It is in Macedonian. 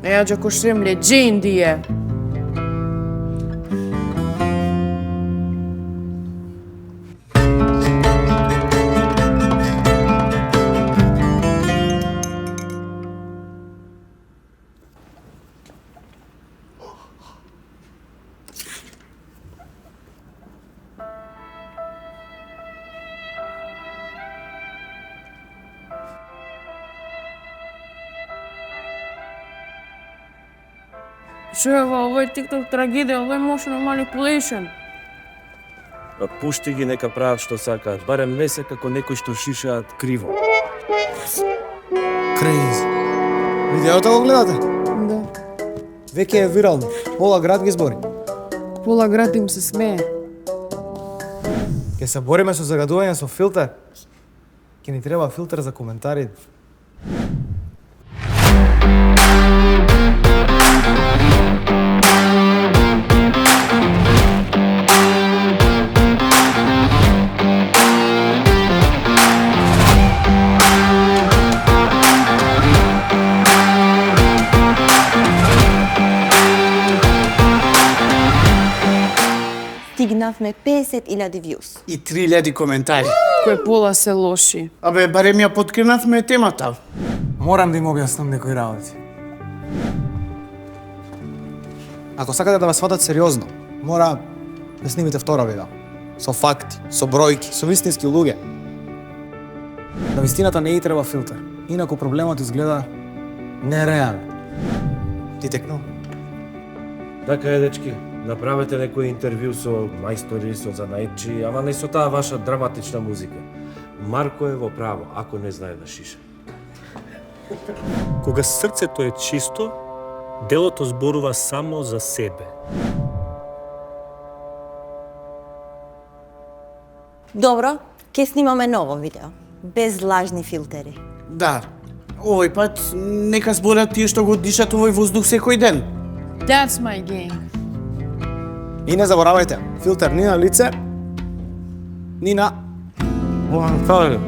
Ја ќе кошрем легенди е. Шо е овој TikTok трагедија, овој emotional manipulation. Па пушти ги нека прават што сакаат, барем не се како некои што шишаат криво. Crazy. Видеото го гледате? Да. Веќе е вирално. Пола град ги збори. Пола град им се смее. Ке се бориме со загадување со филтер. Ке ни треба филтер за коментари. Стигнавме 50.000 views. И 3.000 коментари. Кој пола се лоши. Абе, барем ја подкренавме темата. Морам да им објаснам некои работи. Ако сакате да ве сватат сериозно, мора да снимите втора видео. Со факти, со бројки, со вистински луѓе. На вистината не и треба филтер. Инаку проблемот изгледа нереален. Ти текно? Така е, дечки. Направете некој интервју со мајстори, со занајчи, ама не со таа ваша драматична музика. Марко е во право, ако не знае да шиша. Кога срцето е чисто, делото зборува само за себе. Добро, ќе снимаме ново видео, без лажни филтери. Да. Овој пат нека зборат тие што го дишат овој воздух секој ден. That's my game. И не заборавајте, филтер ни на лице, ни на... Тоа,